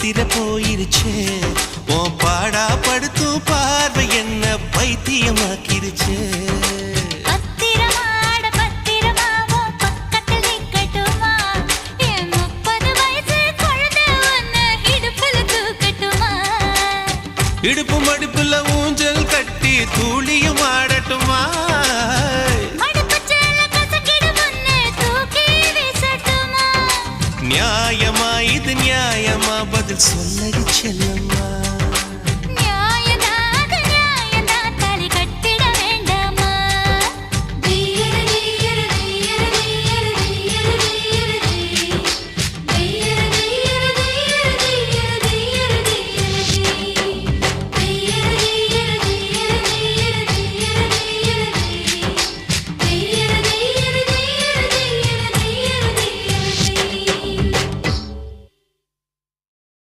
நித்திர போயிருச்சே உன் பாடா படுத்தும் பார்வை என்ன பைத்தியமாக்கிருச்சே இடுப்பு மடுப்புல ஊஞ்சல் கட்டி தூளியும் ஆடட்டுமா நியாயமா இது நியாயமா பதில் சொல்லடி செல்லம்மா